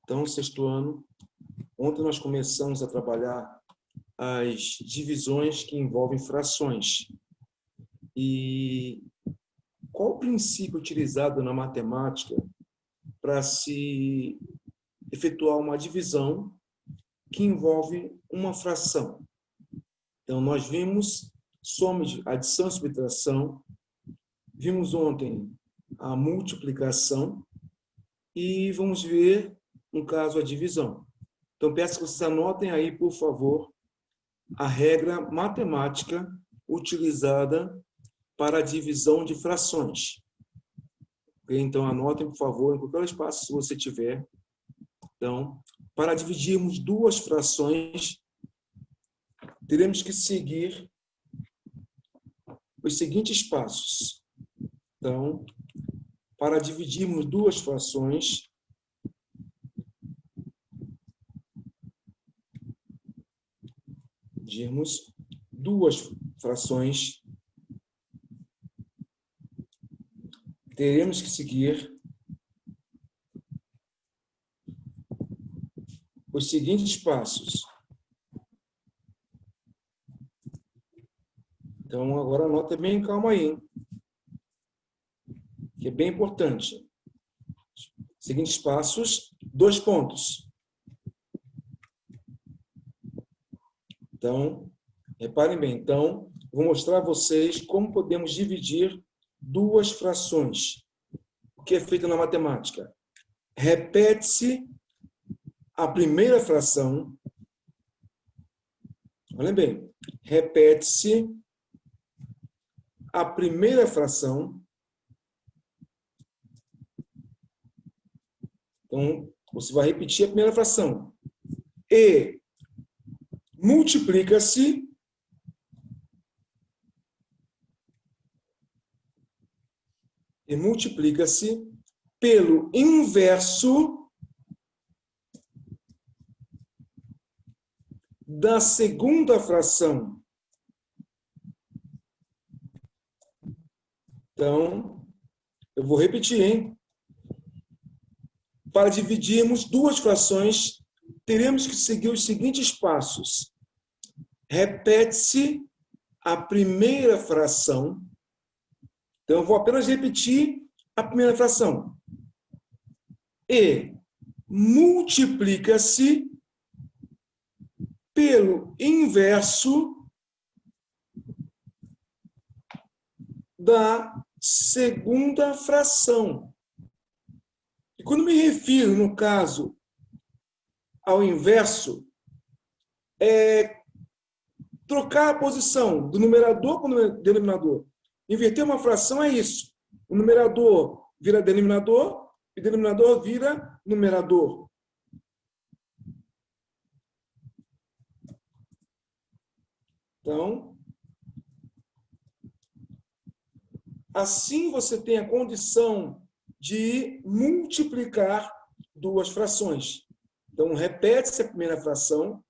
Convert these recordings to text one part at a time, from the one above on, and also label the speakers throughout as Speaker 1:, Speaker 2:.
Speaker 1: Então, sexto ano, ontem nós começamos a trabalhar as divisões que envolvem frações. E qual o princípio utilizado na matemática para se efetuar uma divisão que envolve uma fração? Então, nós vimos soma, adição e subtração, vimos ontem a multiplicação e vamos ver, no caso, a divisão. Então, peço que vocês anotem aí, por favor, a regra matemática utilizada para a divisão de frações. Okay? Então, anotem, por favor, em qualquer espaço que você tiver. Então, para dividirmos duas frações, teremos que seguir os seguintes passos. Então, para dividirmos duas frações, teremos que seguir os seguintes passos. Então, agora anota bem, calma aí, hein? Que é bem importante. Seguintes passos, 2 pontos. Então, reparem bem. Então, vou mostrar a vocês como podemos dividir duas frações. O que é feito na matemática? Repete-se a primeira fração. Olhem bem. Repete-se a primeira fração. Então, você vai repetir a primeira fração. E multiplica-se pelo inverso da segunda fração. Então, eu vou repetir, hein? Para dividirmos duas frações, teremos que seguir os seguintes passos. Repete-se a primeira fração. Então, eu vou apenas repetir a primeira fração. E multiplica-se pelo inverso da segunda fração. E quando me refiro, no caso, ao inverso, é trocar a posição do numerador para o denominador. Inverter uma fração é isso. O numerador vira denominador e o denominador vira numerador. Então, assim você tem a condição de multiplicar duas frações. Então, repete-se a primeira fração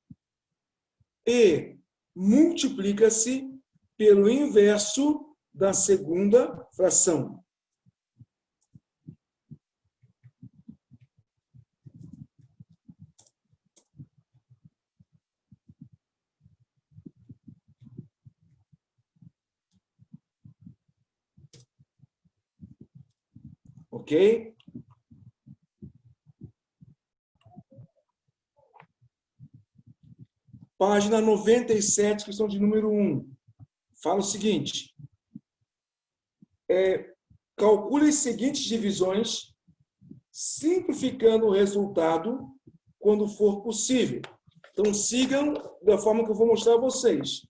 Speaker 1: e multiplica-se pelo inverso da segunda fração. Ok? Página 97, questão de número 1. Fala o seguinte. Calcule as seguintes divisões, simplificando o resultado quando for possível. Então, sigam da forma que eu vou mostrar a vocês.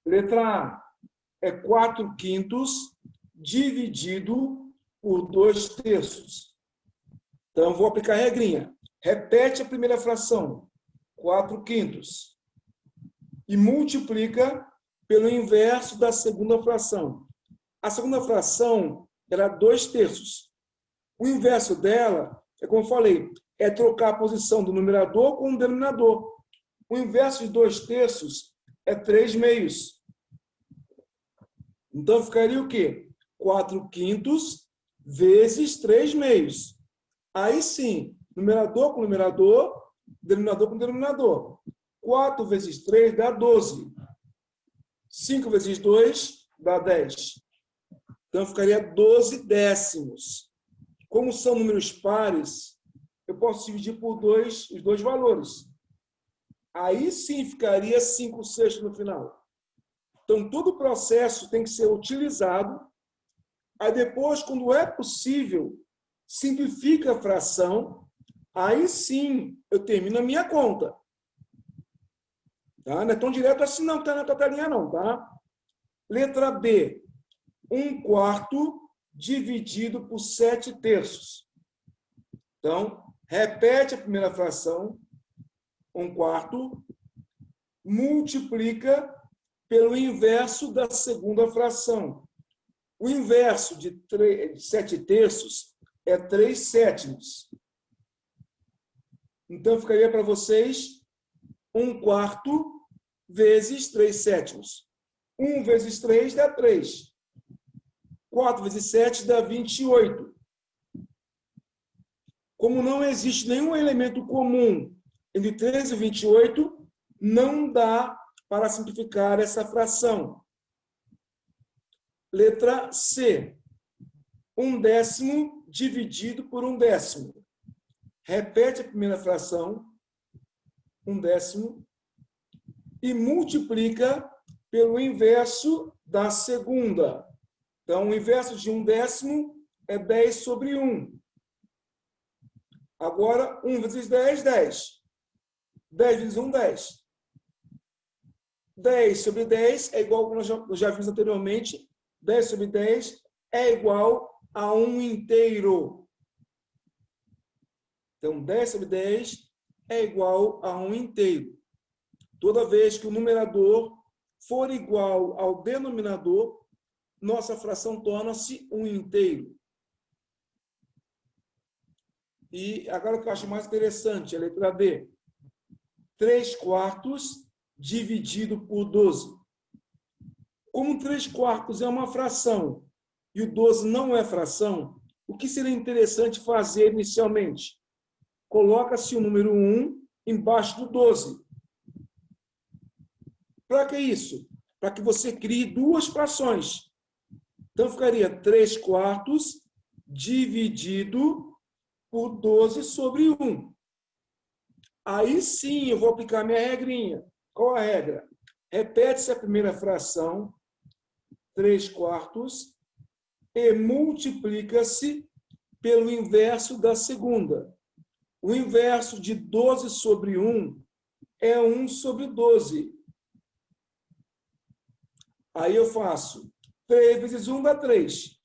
Speaker 1: Letra A é 4/5 dividido por 2/3. Então, eu vou aplicar a regrinha. Repete a primeira fração, 4/5, e multiplica pelo inverso da segunda fração. A segunda fração era 2/3. O inverso dela, como eu falei, é trocar a posição do numerador com o denominador. O inverso de 2/3 é 3/2. Então, ficaria o quê? 4/5 vezes 3/2. Aí sim, Numerador com numerador, denominador com denominador. 4 vezes 3 dá 12. 5 vezes 2 dá 10. Então, ficaria 12 décimos. Como são números pares, eu posso dividir por os dois valores. Aí sim ficaria 5/6 no final. Então, todo o processo tem que ser utilizado. Aí depois, quando é possível, simplifica a fração. Aí sim eu termino a minha conta. Tá? Não é tão direto assim não, que está na tua telinha não, tá? Letra B. 1/4 dividido por 7/3. Então, repete a primeira fração, 1/4, multiplica pelo inverso da segunda fração. O inverso de 7/3 é 3/7. Então, ficaria para vocês 1/4 vezes 3/7. 1 vezes 3 dá 3. 4 vezes 7 dá 28. Como não existe nenhum elemento comum entre 3 e 28, não dá para simplificar essa fração. Letra C. 1/10 dividido por 1/10. Repete a primeira fração, 1/10, e multiplica pelo inverso da segunda. Então, o inverso de 1/10 é 10/1. Agora, 1 vezes 10, 10. 10 vezes 1, 10. 10/10 é igual, como nós já vimos anteriormente, 10/10 é igual a 1 inteiro. Então, 10/10 é igual a 1 inteiro. Toda vez que o numerador for igual ao denominador, nossa fração torna-se 1 inteiro. E agora o que eu acho mais interessante, a letra D. 3/4 dividido por 12. Como 3/4 é uma fração e o 12 não é fração, o que seria interessante fazer inicialmente? Coloca-se o número 1 embaixo do 12. Para que isso? Para que você crie duas frações. Então, ficaria 3/4 dividido por 12/1. Aí sim eu vou aplicar minha regrinha. Qual a regra? Repete-se a primeira fração, 3/4, e multiplica-se pelo inverso da segunda. O inverso de 12/1 é 1/12. Aí eu faço 3 vezes 1 dá 3.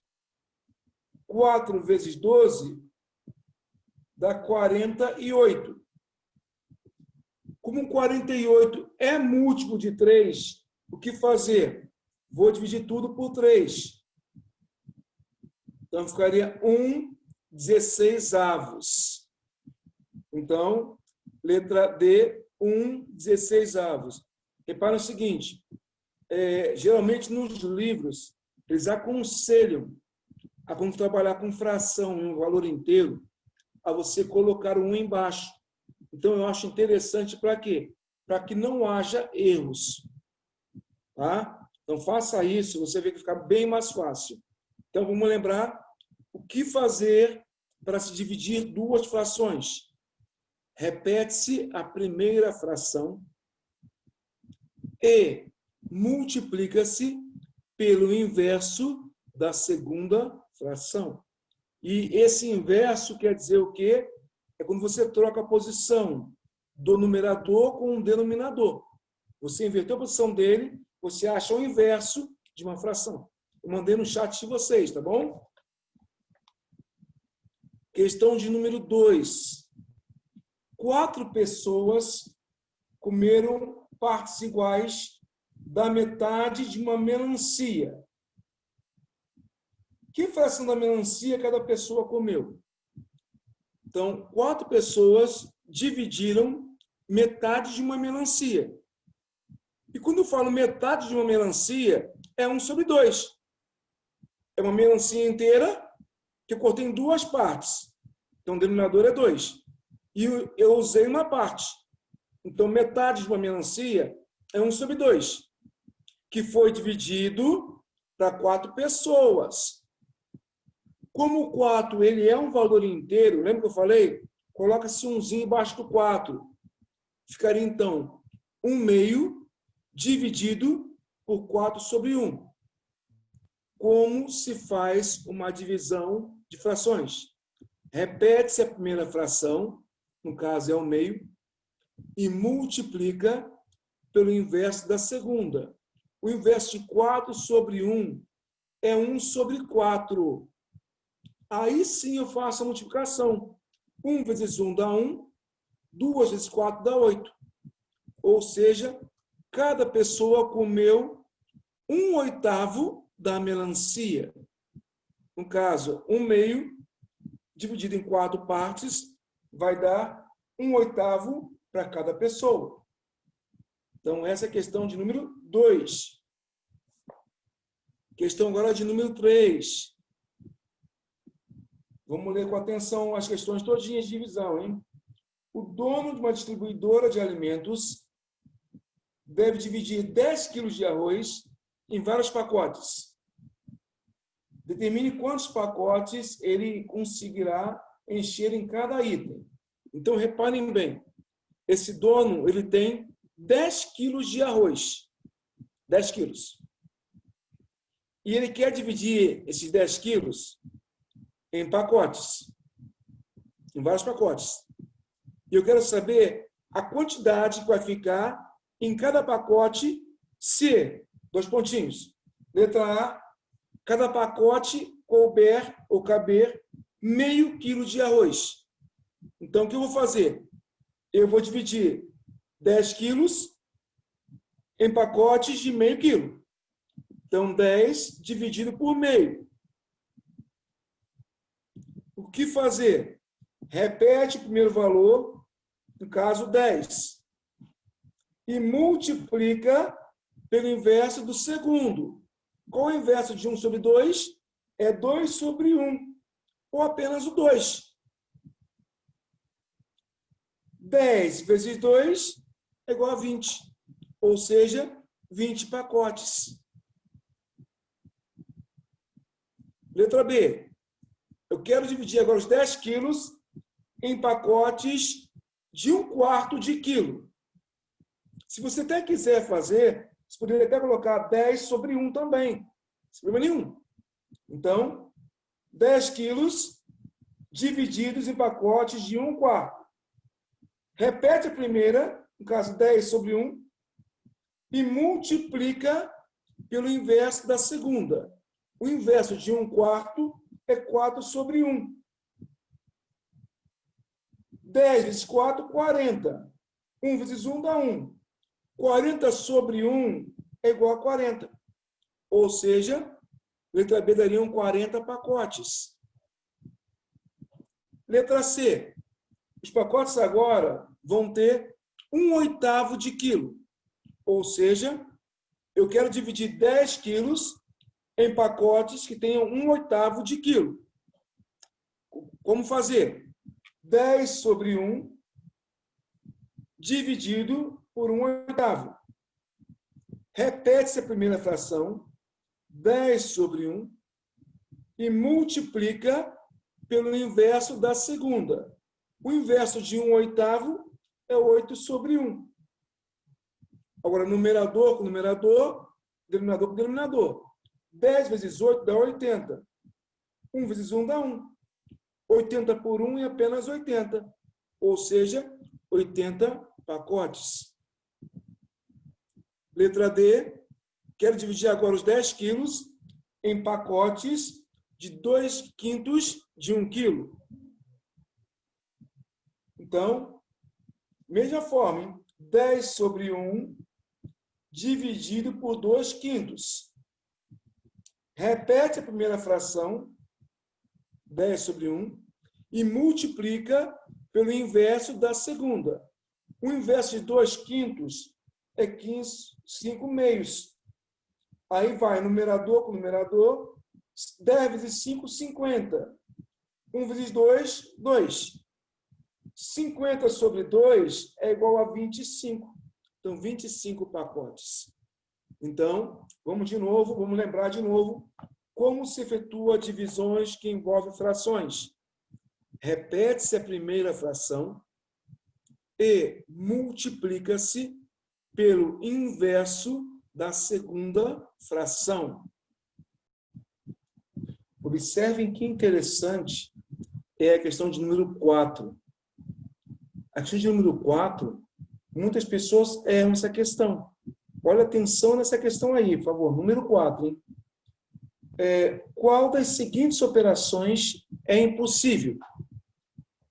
Speaker 1: 4 vezes 12 dá 48. Como 48 é múltiplo de 3, o que fazer? Vou dividir tudo por 3. Então, ficaria 1/16. Então, letra D, 1/16. Repara o seguinte, geralmente nos livros, eles aconselham, a quando trabalhar com fração em um valor inteiro, a você colocar o 1 embaixo. Então, eu acho interessante para quê? Para que não haja erros. Tá? Então, faça isso, você vê que fica bem mais fácil. Então, vamos lembrar o que fazer para se dividir duas frações. Repete-se a primeira fração e multiplica-se pelo inverso da segunda fração. E esse inverso quer dizer o quê? É quando você troca a posição do numerador com o denominador. Você inverteu a posição dele, você acha o inverso de uma fração. Eu mandei no chat de vocês, tá bom? Questão de número 2. 4 pessoas comeram partes iguais da metade de uma melancia. Que fração da melancia cada pessoa comeu? Então, 4 pessoas dividiram metade de uma melancia. E quando eu falo metade de uma melancia, é 1/2. É uma melancia inteira que eu cortei em 2 partes. Então, o denominador é 2. e eu usei uma parte. Então, metade de uma melancia é 1/2, que foi dividido para 4 pessoas. Como o 4 ele é um valor inteiro, lembra que eu falei? Coloca-se umzinho embaixo do 4. Ficaria, então, 1/2 dividido por 4/1. Como se faz uma divisão de frações? Repete-se a primeira fração, no caso é 1/2, e multiplica pelo inverso da segunda. O inverso de 4/1 é 1/4. Aí sim eu faço a multiplicação. 1 vezes 1 dá 1, 2 vezes 4 dá 8. Ou seja, cada pessoa comeu 1/8 da melancia. No caso, 1/2 dividido em 4 partes vai dar 1/8 para cada pessoa. Então, essa é a questão de número 2. Questão agora de número 3. Vamos ler com atenção as questões todinhas de divisão, hein? O dono de uma distribuidora de alimentos deve dividir 10 quilos de arroz em vários pacotes. Determine quantos pacotes ele conseguirá encher em cada item. Então, reparem bem. Esse dono ele tem 10 quilos de arroz. 10 quilos. E ele quer dividir esses 10 quilos em pacotes. Em vários pacotes. E eu quero saber a quantidade que vai ficar em cada pacote se, 2 pontinhos. Letra A, cada pacote couber ou caber meio quilo de arroz. Então, o que eu vou fazer? Eu vou dividir 10 quilos em pacotes de meio quilo. Então, 10 dividido por meio. O que fazer? Repete o primeiro valor, no caso 10, e multiplica pelo inverso do segundo. Qual é o inverso de 1/2? É 2/1, ou apenas o 2. 10 vezes 2 é igual a 20, ou seja, 20 pacotes. Letra B. Eu quero dividir agora os 10 quilos em pacotes de 1/4 de quilo. Se você até quiser fazer, você poderia até colocar 10/1 também. Sem problema nenhum. Então, 10 quilos divididos em pacotes de 1/4. Repete a primeira, no caso 10/1, e multiplica pelo inverso da segunda. O inverso de 1/4 é 4/1. 10 vezes 4, 40. 1 vezes 1 dá 1. 40/1 é igual a 40. Ou seja, letra B dariam 40 pacotes. Letra C. Os pacotes agora vão ter 1/8 de quilo. Ou seja, eu quero dividir 10 quilos em pacotes que tenham 1/8 de quilo. Como fazer? 10/1 dividido por 1/8. Repete-se a primeira fração, 10/1, e multiplica pelo inverso da segunda. O inverso de 1/8 é 8/1. Agora, numerador com numerador, denominador com denominador. 10 vezes 8 dá 80. 1 vezes 1 dá 1. 80 por 1 é apenas 80. Ou seja, 80 pacotes. Letra D. Quero dividir agora os 10 quilos em pacotes de 2/5 de 1 quilo. Então, mesma forma, hein? 10/1 dividido por 2/5. Repete a primeira fração, 10/1, e multiplica pelo inverso da segunda. O inverso de 2/5 é 5 meios. Aí vai numerador com numerador, 10 vezes 5, 50. 1 vezes 2, 2. 50 sobre 2 é igual a 25. Então, 25 pacotes. Então, vamos lembrar de novo como se efetua divisões que envolvem frações. Repete-se a primeira fração e multiplica-se pelo inverso da segunda fração. Observem que interessante é a questão de número 4. A questão de número 4, muitas pessoas erram essa questão. Olha atenção nessa questão aí, por favor. Número 4. Hein? Qual das seguintes operações é impossível?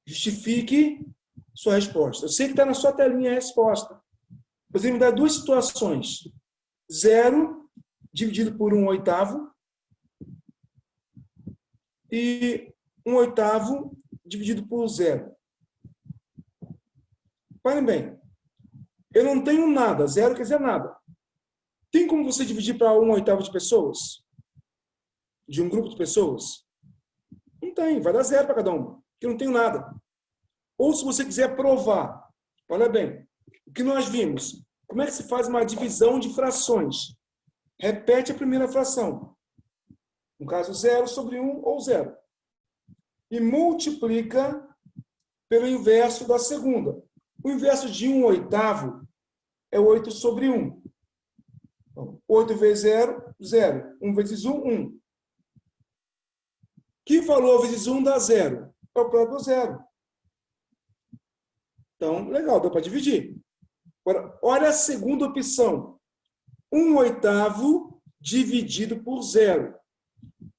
Speaker 1: Justifique sua resposta. Eu sei que está na sua telinha a resposta. Você me dá duas situações. 0 dividido por 1/8 e 1/8 dividido por 0. Parem bem. Eu não tenho nada. 0 quer dizer nada. Tem como você dividir para 1/8 de pessoas? De um grupo de pessoas? Não tem. Vai dar 0 para cada uma. Porque eu não tenho nada. Ou se você quiser provar. Olha bem. O que nós vimos? Como é que se faz uma divisão de frações? Repete a primeira fração. No caso, 0 sobre 1 ou 0. E multiplica pelo inverso da segunda. O inverso de 1/8 é 8 sobre 1. Então, 8 vezes 0, 0. 1 vezes 1, 1. Que valor vezes 1 dá 0? É o próprio 0. Então, legal, dá para dividir. Agora, olha a segunda opção. 1/8 dividido por 0.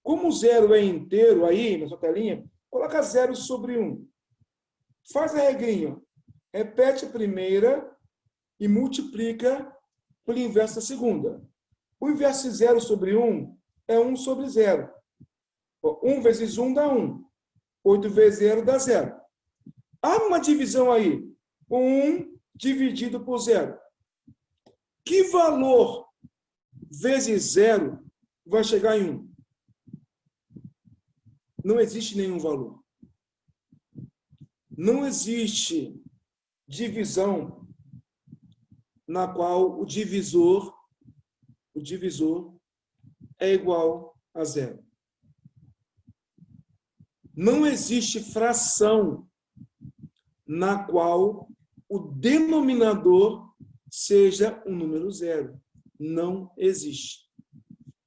Speaker 1: Como o 0 é inteiro aí, na sua telinha, coloca 0 sobre 1. Faz a regrinha. Repete a primeira e multiplica pelo inverso da segunda. O inverso de 0 sobre 1 é 1 sobre 0. 1 vezes 1 dá 1. 8 vezes 0 dá 0. Há uma divisão aí. 1 dividido por 0. Que valor vezes 0 vai chegar em 1? Não existe nenhum valor. Não existe divisão na qual o divisor é igual a 0. Não existe fração na qual o denominador seja um número 0. Não existe.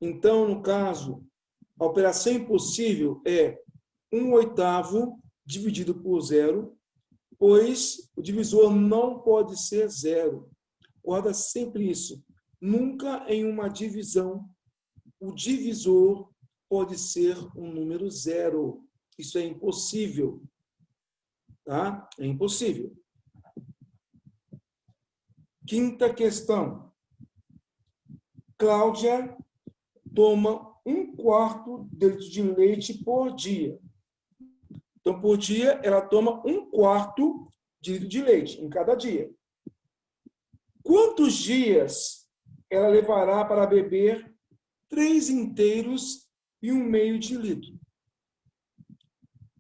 Speaker 1: Então, no caso, a operação impossível é 1/8 dividido por 0, pois o divisor não pode ser 0. Guarda sempre isso. Nunca em uma divisão o divisor pode ser um número 0. Isso é impossível. Tá? É impossível. Quinta questão. Cláudia toma 1/4 de litro de leite por dia. Então, por dia, ela toma 1/4 de litro de leite em cada dia. Quantos dias ela levará para beber 3 inteiros e 1/2 de litro?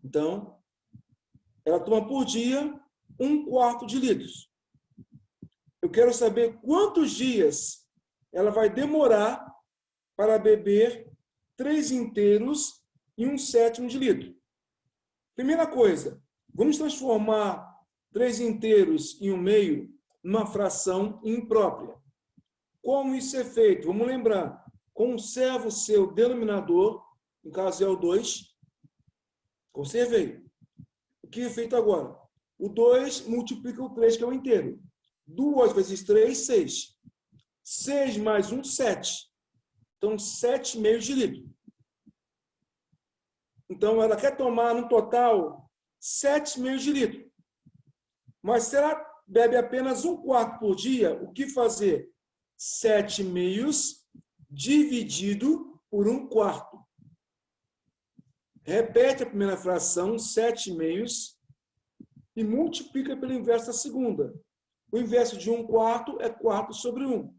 Speaker 1: Então, ela toma por dia 1/4 de litros. Eu quero saber quantos dias ela vai demorar para beber 3 inteiros e 1/7 de litro. Primeira coisa, vamos transformar 3 inteiros e 1/2 numa fração imprópria. Como isso é feito? Vamos lembrar. Conserva o seu denominador, no caso é o 2. Conservei. O que é feito agora? O 2 multiplica o 3, que é o inteiro. 2 vezes 3, 6. 6 mais 1, 7. Então, 7,5 de litro. Então, ela quer tomar, no total, 7,5 de litro. Mas se ela bebe apenas 1/4 por dia, o que fazer? 7,5 dividido por 1/4. Repete a primeira fração, 7,5, e multiplica pelo inverso da segunda. O inverso de 1/4 é 4 sobre 1.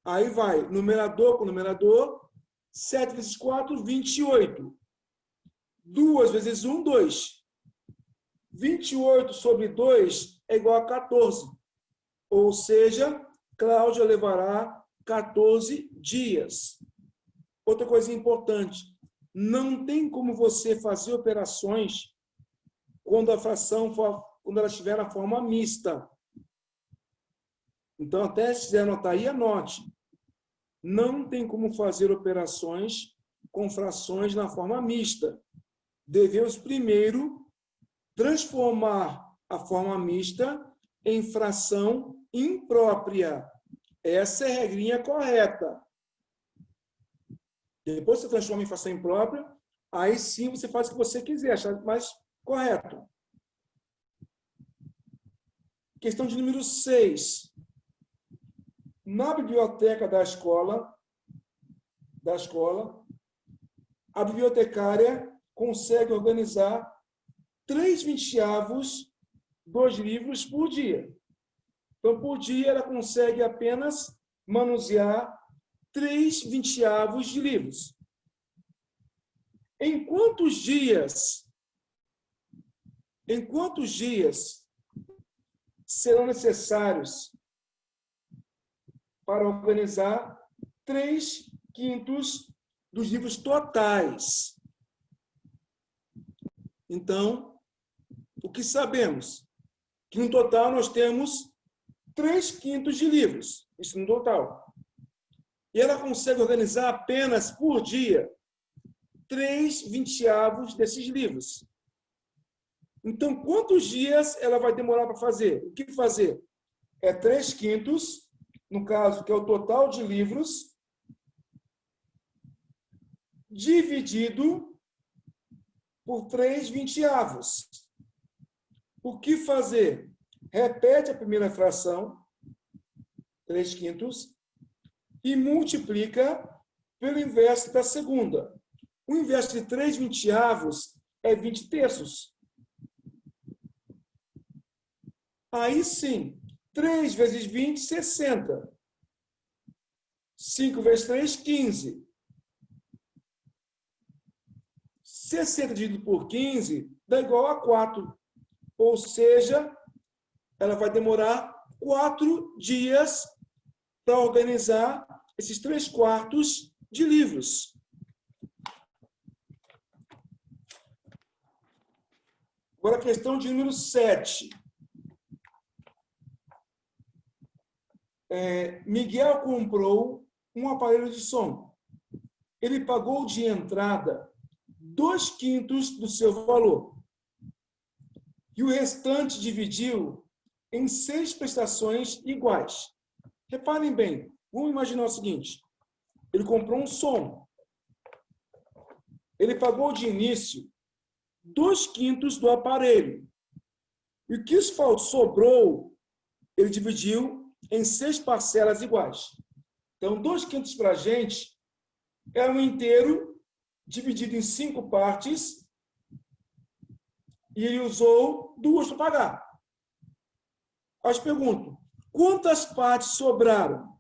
Speaker 1: Aí vai, numerador com numerador, 7 vezes 4, 28. 2 vezes 1, 2. 28 sobre 2 é igual a 14. Ou seja, Cláudia levará 14 dias. Outra coisa importante, não tem como você fazer operações quando a fração quando ela estiver na forma mista. Então, até se quiser anotar aí, anote. Não tem como fazer operações com frações na forma mista. Devemos primeiro transformar a forma mista em fração imprópria. Essa é a regrinha correta. Depois você transforma em fração imprópria, aí sim você faz o que você quiser, achar mais correto. Questão de número 6. Na biblioteca da escola, a bibliotecária consegue organizar 3/20 dos livros por dia. Então, por dia, ela consegue apenas manusear 3/20 de livros. Em quantos dias serão necessários para organizar 3/5 dos livros totais? Então, o que sabemos? Que no total nós temos 3/5 de livros, isso no total. E ela consegue organizar apenas por dia 3/20 desses livros. Então, quantos dias ela vai demorar para fazer? O que fazer? É 3/5, no caso, que é o total de livros, dividido por 3/20. O que fazer? Repete a primeira fração, 3/5, e multiplica pelo inverso da segunda. O inverso de 3/20 é 20/3. Aí sim, 3 vezes 20, 60. 5 vezes 3, 15. 60 dividido por 15 dá igual a 4. Ou seja, ela vai demorar 4 dias para organizar esses 3/4 de livros. Agora a questão de número 7. Miguel comprou um aparelho de som. Ele pagou de entrada 2/5 do seu valor. E o restante dividiu em 6 prestações iguais. Reparem bem, vamos imaginar o seguinte. Ele comprou um som. Ele pagou de início 2/5 do aparelho. E o que sobrou, ele dividiu em 6 parcelas iguais. Então, 2/5 para a gente é um inteiro dividido em 5 partes e ele usou 2 para pagar. Aí eu pergunto, quantas partes sobraram?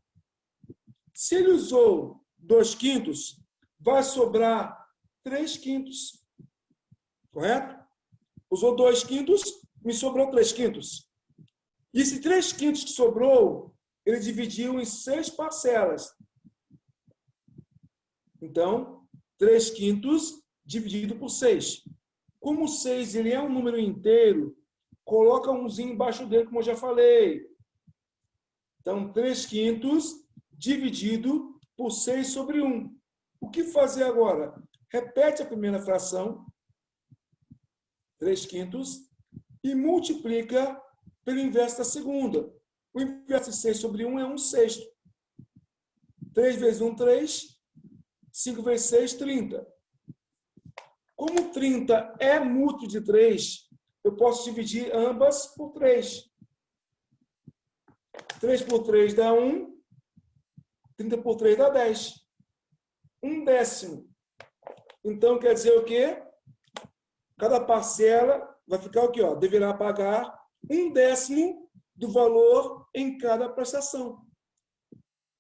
Speaker 1: Se ele usou 2/5, vai sobrar 3/5. Correto? Usou 2/5, me sobrou 3/5. E esse 3/5 que sobrou, ele dividiu em 6 parcelas. Então, 3/5 dividido por 6. Como 6 ele é um número inteiro, coloca umzinho embaixo dele, como eu já falei. Então, 3/5 dividido por 6 sobre 1. O que fazer agora? Repete a primeira fração, 3/5, e multiplica pelo inverso da segunda. O inverso de 6 sobre 1 é 1/6. 3 vezes 1, 3. 5 vezes 6, 30. Como 30 é múltiplo de 3, eu posso dividir ambas por 3. 3 por 3 dá 1. 30 por 3 dá 10. 1/10. Então, quer dizer o quê? Cada parcela vai ficar o quê? Deverá pagar 1/10 do valor em cada prestação.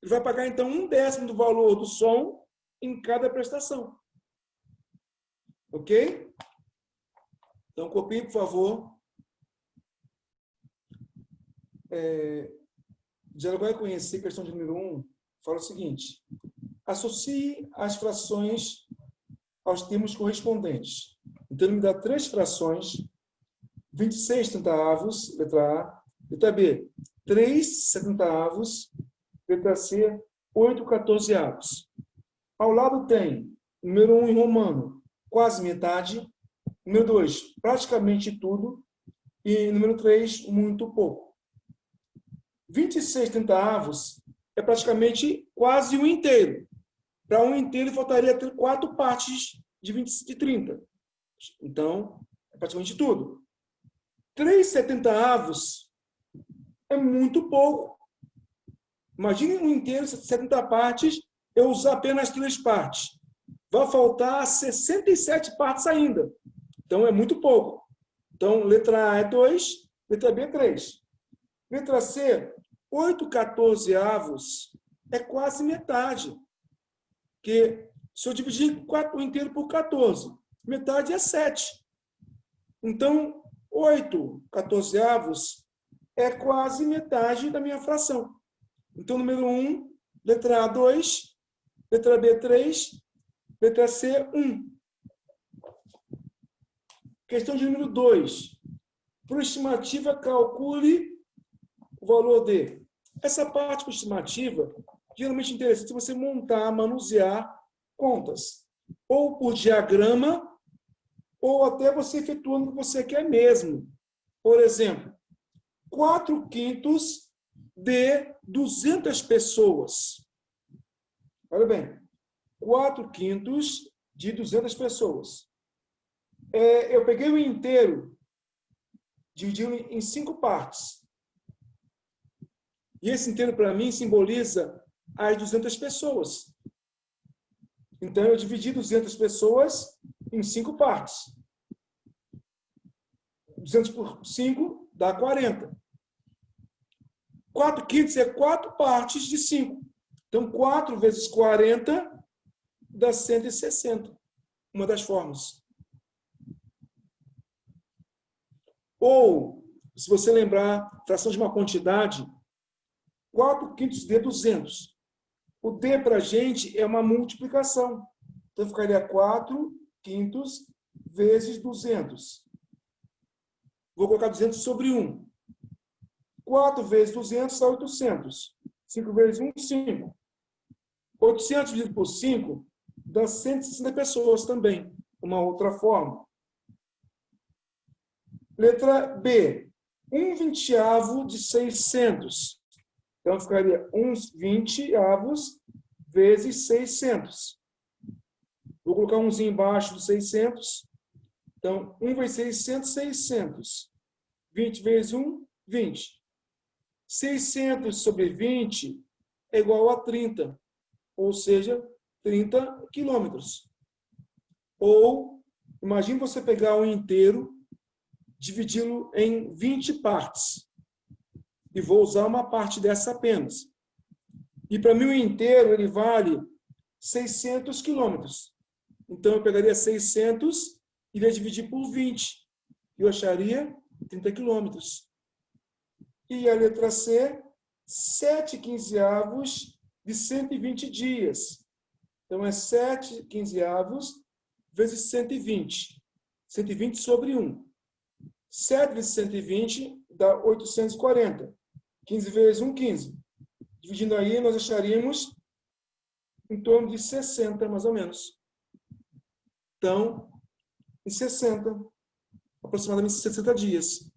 Speaker 1: Ele vai pagar, então, 1/10 do valor do som em cada prestação. Ok? Então, copie, por favor, já vai conhecer a questão de número 1, fala o seguinte: associe as frações aos termos correspondentes. Então, ele me dá 3 frações, 26/30, letra A, letra B, 3/70, letra C, 8/14. Ao lado tem número 1 em romano, quase metade, número 2, praticamente tudo, e número 3, muito pouco. 26/30 é praticamente quase um inteiro. Para um inteiro, faltaria ter 4 partes de 30. Então, é praticamente tudo. 3/70 é muito pouco. Imagine um inteiro, 70 partes, eu usar apenas 3 partes. Vai faltar 67 partes ainda. Então, é muito pouco. Então, letra A é 2, letra B é 3. Letra C, 8/14 é quase metade. Porque se eu dividir o inteiro por 14, metade é 7. Então, 8/14 é quase metade da minha fração. Então, número 1, letra A, 2, letra B, 3, letra C, 1. Questão de número 2. Por estimativa, calcule o valor de... Essa parte por estimativa, geralmente é interessante você montar, manusear contas. Ou por diagrama, ou até você efetuando o que você quer mesmo. Por exemplo, 4/5 de 200 pessoas. Olha bem, 4/5 de 200 pessoas. Eu peguei o inteiro, dividi em 5 partes. E esse inteiro, para mim, simboliza as 200 pessoas. Então, eu dividi 200 pessoas em 5 partes. 200 por 5 dá 40. 4/5 é 4 partes de 5. Então, 4 vezes 40 dá 160. Uma das formas. Ou, se você lembrar, fração de uma quantidade, 4/5 de 200. O D para a gente é uma multiplicação. Então, ficaria 4/5 vezes 200. Vou colocar 200 sobre 1. 4 vezes 200 dá 800. 5 vezes 1, 5. 800 dividido por 5 dá 160 pessoas também. Uma outra forma. Letra B. 1/20 de 600. Então, ficaria 1/20 vezes 600. Vou colocar umzinho embaixo do 600. Então, 1 vezes 600, 600. 20 vezes 1, 20. 600 sobre 20 é igual a 30. Ou seja, 30 quilômetros. Ou, imagine você pegar um inteiro, dividi-lo em 20 partes. E vou usar uma parte dessa apenas. E para mim o inteiro ele vale 600 quilômetros. Então eu pegaria 600 e iria dividir por 20. Eu acharia 30 quilômetros. E a letra C, 7/15 de 120 dias. Então é 7/15 vezes 120. 120 sobre 1. 7 vezes 120 dá 840. 15 vezes 1, 15. Dividindo aí, nós acharíamos em torno de 60, mais ou menos. Então, em 60, aproximadamente 60 dias.